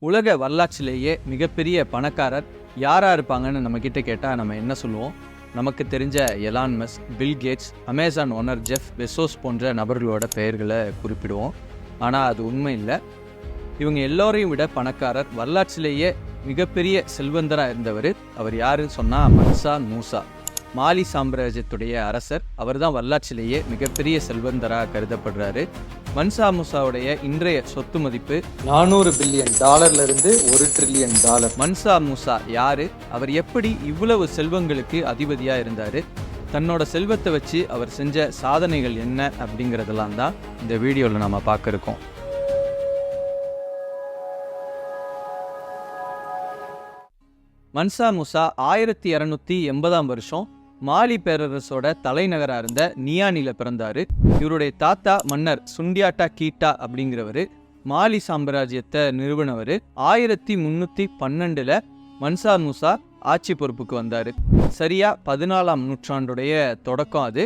உலக வரலாற்றிலேயே மிகப்பெரிய பணக்காரர் யாராக இருப்பாங்கன்னு நம்மக்கிட்ட கேட்டால் நம்ம என்ன சொல்லுவோம்? நமக்கு தெரிஞ்ச Elon Musk, Bill Gates, Amazon owner Jeff Bezos போன்ற நபர்களோட பெயர்களை குறிப்பிடுவோம். ஆனால் அது உண்மை இல்லை. இவங்க எல்லோரையும் விட பணக்காரர், வரலாற்றிலேயே மிகப்பெரிய செல்வந்தராக இருந்தவர். அவர் யாருன்னு சொன்னால் மன்சா மூசா, மாலி சாம்ராஜ்யத்துடைய அரசர். அவர் தான் வரலாற்றிலேயே மிகப்பெரிய செல்வந்தராக கருதப்படுறாரு. மன்சா மூசாவுடைய இன்றைய சொத்து மதிப்பு $400 பில்லியன் இருந்து $1 ட்ரில்லியன். மன்சா மூசா யாரு? அவர் எப்படி இவ்வளவு செல்வங்களுக்கு அதிபதியா இருந்தாரு? தன்னோட செல்வத்தை வச்சு அவர் செஞ்ச சாதனைகள் என்ன அப்படிங்கிறதெல்லாம் தான் இந்த வீடியோவில் நம்ம பார்க்க இருக்கோம். மன்சா மூசா 1280ஆம் வருஷம் மாலி பேரரசோட தலைநகராக இருந்த நியானில பிறந்தாரு. இவருடைய தாத்தா மன்னர் சுண்டியாட்டா கீட்டா அப்படிங்கிறவர் மாலி சாம்ராஜ்யத்தை நிறுவனவர். 1312 மன்சா மூசா ஆட்சி பொறுப்புக்கு வந்தார். சரியா 14ஆம் நூற்றாண்டுடைய தொடக்கம் அது.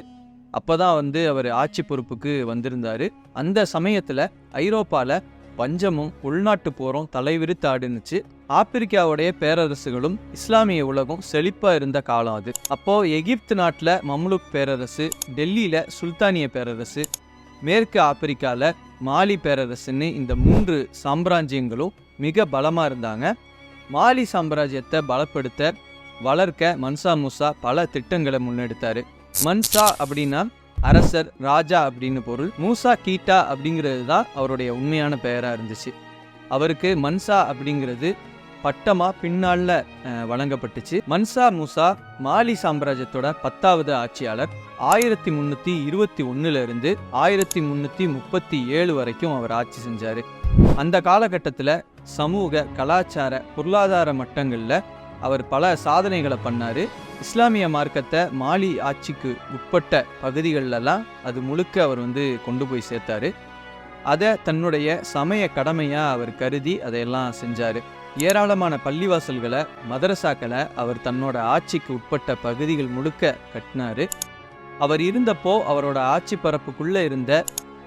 அப்போதான் அவர் ஆட்சி பொறுப்புக்கு வந்திருந்தாரு. அந்த சமயத்தில் ஐரோப்பாவில் பஞ்சமும் உள்நாட்டு போரும் தலைவிரித்தாடுனுச்சு. ஆப்பிரிக்காவுடைய பேரரசுகளும் இஸ்லாமிய உலகம் செழிப்பாக இருந்த காலம் அது. அப்போ எகிப்து நாட்டில் மம்லுக் பேரரசு, டெல்லியில் சுல்தானிய பேரரசு, மேற்கு ஆப்பிரிக்காவில் மாலி பேரரசுன்னு இந்த 3 சாம்ராஜ்யங்களும் மிக பலமாக இருந்தாங்க. மாலி சாம்ராஜ்யத்தை பலப்படுத்த வளர்க்க மன்சா மூசா பல திட்டங்களை முன்னெடுத்தார். மன்சா அப்படின்னா அரசர், ராஜா அப்படின்னு பொருள். மூசா கீட்டா அப்படிங்கிறது தான் அவருடைய உண்மையான பெயராக இருந்துச்சு. அவருக்கு மன்சா அப்படிங்கிறது பட்டமா பின்னால வழங்கப்பட்டுச்சு. மன்சா மூசா மாலி சாம்ராஜ்யத்தோட 10வது ஆட்சியாளர். 1321 இருந்து 1337 வரைக்கும் அவர் ஆட்சி செஞ்சாரு. அந்த காலகட்டத்தில் சமூக, கலாச்சார, பொருளாதார மட்டங்களில் அவர் பல சாதனைகளை பண்ணாரு. இஸ்லாமிய மார்க்கத்தை மாலி ஆட்சிக்கு உட்பட்ட பகுதிகளெல்லாம் அது முழுக்க அவர் கொண்டு போய் சேர்த்தாரு. அதை தன்னுடைய சமய கடமையாக அவர் கருதி அதையெல்லாம் செஞ்சார். ஏராளமான பள்ளிவாசல்களை, மதரசாக்களை அவர் தன்னோட ஆட்சிக்கு உட்பட்ட பகுதிகள் முழுக்க கட்டினார். அவர் இருந்தப்போ அவரோட ஆட்சி பரப்புக்குள்ளே இருந்த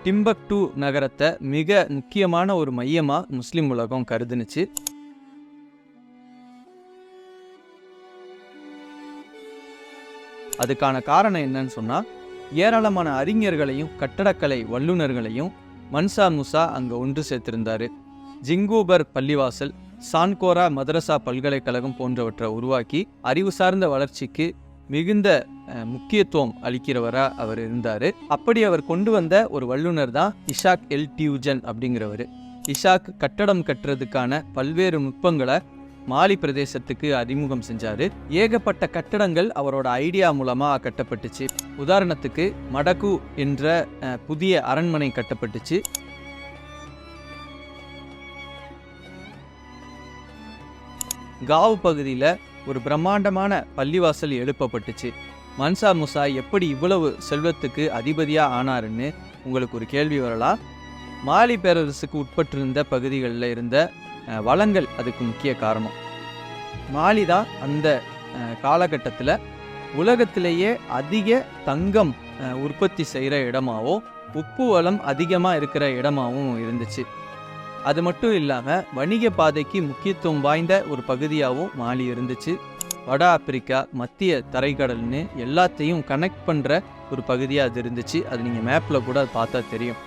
டிம்பக்டு நகரத்தை மிக முக்கியமான ஒரு மையமாக முஸ்லீம் உலகம் கருதுனுச்சு. அதுக்கான காரணம் என்னன்னு சொன்னால், ஏராளமான அறிஞர்களையும் கட்டடக்கலை வல்லுநர்களையும் மன்சா மூசா அங்கே ஒன்று சேர்த்திருந்தார். ஜிங்கூபர் பள்ளிவாசல், சான்கோரா மதரசா பல்கலைக்கழகம் போன்றவற்றை உருவாக்கி அறிவு சார்ந்த வளர்ச்சிக்கு மிகுந்த முக்கியத்துவம் அளிக்கிறவராக அவர் இருந்தார். அப்படி அவர் கொண்டு வந்த ஒரு வல்லுநர் தான் இஷாக் எல் டியூஜன் அப்படிங்கிறவர். இஷாக் கட்டடம் கட்டுறதுக்கான பல்வேறு நுட்பங்களை மாலி பிரதேசத்துக்கு அறிமுகம் செஞ்சாரு. ஏகப்பட்ட கட்டடங்கள் அவரோட ஐடியா மூலமா கட்டப்பட்டுச்சு. உதாரணத்துக்கு மடகு என்ற புதிய அரண்மனை கட்டப்பட்டுச்சு. காவ் பகுதியில் ஒரு பிரம்மாண்டமான பள்ளிவாசல் எழுப்பப்பட்டுச்சு. மன்சா மூசா எப்படி இவ்வளவு செல்வத்துக்கு அதிபதியா ஆனாருன்னு உங்களுக்கு ஒரு கேள்வி வரலாம். மாலி பேரரசுக்கு உட்பட்டிருந்த பகுதிகளில் இருந்த வளங்கள் அதுக்கு முக்கிய காரணம். மாலி தான் அந்த காலகட்டத்தில் உலகத்திலேயே அதிக தங்கம் உற்பத்தி செய்கிற இடமாகவும் உப்பு வளம் அதிகமாக இருக்கிற இடமாகவும் இருந்துச்சு. அது மட்டும் இல்லாமல் வணிக பாதைக்கு முக்கியத்துவம் வாய்ந்த ஒரு பகுதியாகவும் மாலி இருந்துச்சு. வட ஆப்பிரிக்கா, மத்திய தரைக்கடல்னு எல்லாத்தையும் கனெக்ட் பண்ணுற ஒரு பகுதியாக அது இருந்துச்சு. அது நீங்கள் மேப்பில் கூட பார்த்தா தெரியும்.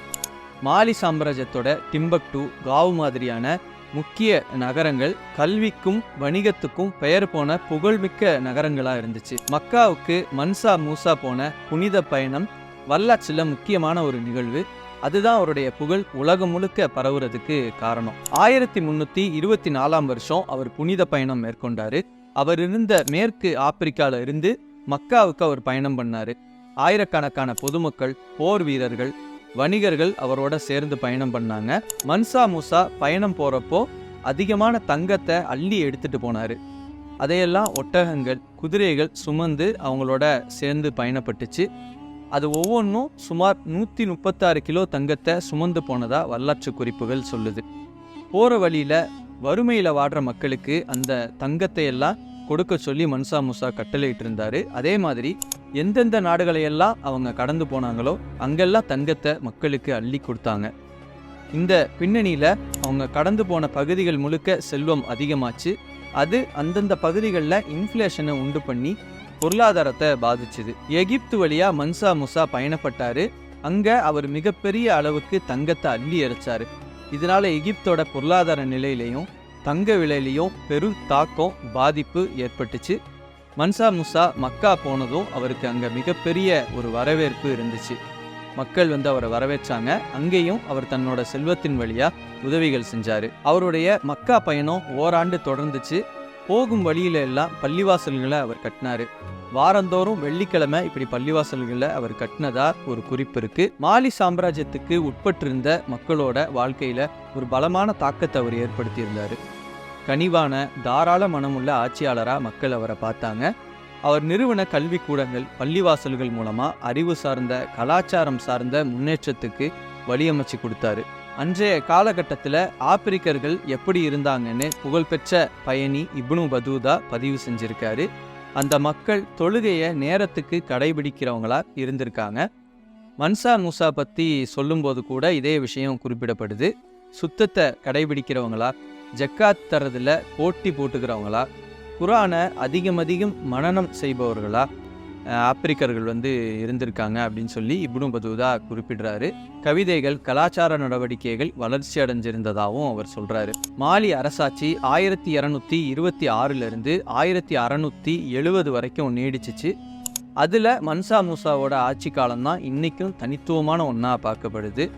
மாலி சாம்ராஜ்யத்தோட டிம்பக்டு, காவ் மாதிரியான முக்கிய நகரங்கள் கல்விக்கும் வணிகத்துக்கும் பெயர் போன புகழ்மிக்க நகரங்களாக இருந்துச்சு. மக்காவுக்கு மன்சா மூசா போன புனித பயணம் வரலாற்றில் முக்கியமான ஒரு நிகழ்வு. அதுதான் அவருடைய புகழ் உலகம் முழுக்க பரவுறதுக்கு காரணம். 1324ஆம் வருஷம் அவர் புனித பயணம் மேற்கொண்டாரு. அவர் இருந்த மேற்கு ஆப்பிரிக்கால இருந்து மக்காவுக்கு அவர் பயணம் பண்ணாரு. ஆயிரக்கணக்கான பொதுமக்கள், போர் வீரர்கள், வணிகர்கள் அவரோட சேர்ந்து பயணம் பண்ணாங்க. மன்சா மூசா பயணம் போறப்போ அதிகமான தங்கத்தை அள்ளி எடுத்துட்டு போனாரு. அதையெல்லாம் ஒட்டகங்கள், குதிரைகள் சுமந்து அவங்களோட சேர்ந்து பயணப்பட்டுச்சு. அது ஒவ்வொன்றும் சுமார் 136 கிலோ தங்கத்தை சுமந்து போனதா வரலாற்று குறிப்புகள் சொல்லுது. போற வழியில வறுமையில வாடுற மக்களுக்கு அந்த தங்கத்தை எல்லாம் கொடுக்க சொல்லி மன்சா மூசா கட்டளையிட்டு இருந்தாரு. அதே மாதிரி எந்தெந்த நாடுகளையெல்லாம் அவங்க கடந்து போனாங்களோ அங்கெல்லாம் தங்கத்தை மக்களுக்கு அள்ளி கொடுத்தாங்க. இந்த பின்னணியில் அவங்க கடந்து போன பகுதிகள் முழுக்க செல்வம் அதிகமாச்சு. அது அந்தந்த பகுதிகளில் இன்ஃப்ளேஷனை உண்டு பண்ணி பொருளாதாரத்தை பாதிச்சுது. எகிப்து வழியா மன்சா முசா பயணப்பட்டாரு. அங்க அவர் மிகப்பெரிய அளவுக்கு தங்கத்தை அள்ளி எரிச்சாரு. இதனால எகிப்தோட பொருளாதார நிலையிலையும் தங்க விலையிலையும் பெரும் தாக்கம் பாதிப்பு ஏற்பட்டுச்சு. மன்சா முசா மக்கா போனதும் அவருக்கு அங்க மிகப்பெரிய ஒரு வரவேற்பு இருந்துச்சு. மக்கள் அவரை வரவேற்றாங்க. அங்கேயும் அவர் தன்னோட செல்வத்தின் வழியா உதவிகள் செஞ்சாரு. அவருடைய மக்கா பயணம் ஓராண்டு தொடர்ந்துச்சு. போகும் வழியில எல்லாம் பள்ளிவாசல்களை அவர் கட்டினாரு. வாரந்தோறும் வெள்ளிக்கிழமை இப்படி பள்ளிவாசல்களை அவர் கட்டினதா ஒரு குறிப்பு இருக்கு. மாலி சாம்ராஜ்யத்துக்கு உட்பட்டிருந்த மக்களோட வாழ்க்கையில ஒரு பலமான தாக்கத்தை அவர் ஏற்படுத்தியிருந்தாரு. கனிவான தாராள மனமுள்ள ஆட்சியாளரா மக்கள் அவரை பார்த்தாங்க. அவர் நிறுவன கல்விக்கூடங்கள் பள்ளிவாசல்கள் மூலமா அறிவு சார்ந்த கலாச்சாரம் சார்ந்த முன்னேற்றத்துக்கு வழியமைச்சு கொடுத்தாரு. அன்றைய காலகட்டத்தில் ஆப்பிரிக்கர்கள் எப்படி இருந்தாங்கன்னு புகழ்பெற்ற பயணி இப்னு பதூதா பதிவு செஞ்சிருக்காரு. அந்த மக்கள் தொழுகையை நேரத்துக்கு கடைபிடிக்கிறவங்களா இருந்திருக்காங்க. மன்சா முசா பற்றி சொல்லும்போது கூட இதே விஷயம் குறிப்பிடப்படுது. சுத்தத்தை கடைபிடிக்கிறவங்களா, ஜக்காத் தரதில் போட்டி போட்டுக்கிறவங்களா, குர்ஆனை அதிகம் மனனம் செய்பவர்களா ஆப்பிரிக்கர்கள் இருந்திருக்காங்க அப்படின்னு சொல்லி இப்னு பதூதா குறிப்பிடுறாரு. கவிதைகள், கலாச்சார நடவடிக்கைகள் வளர்ச்சி அடைஞ்சிருந்ததாகவும் அவர் சொல்றாரு. மாலி அரசாட்சி 1226 1670 வரைக்கும் நீடிச்சிச்சு. அதுல மன்சா முசாவோட ஆட்சி காலம்தான் இன்னைக்கும் தனித்துவமான ஒன்றா பார்க்கப்படுது.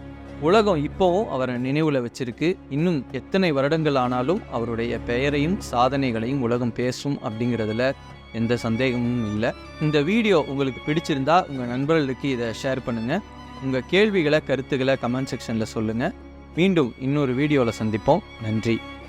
உலகம் இப்போவும் அவரை நினைவில் வச்சிருக்கு. இன்னும் எத்தனை வருடங்கள் ஆனாலும் அவருடைய பெயரையும் சாதனைகளையும் உலகம் பேசும் அப்படிங்கிறதுல எந்த சந்தேகமும் இல்லை. இந்த வீடியோ உங்களுக்கு பிடிச்சிருந்தா உங்கள் நண்பர்களுக்கு இதை ஷேர் பண்ணுங்கள். உங்கள் கேள்விகளை, கருத்துக்களை கமெண்ட் செக்ஷனில் சொல்லுங்கள். மீண்டும் இன்னொரு வீடியோவில் சந்திப்போம். நன்றி.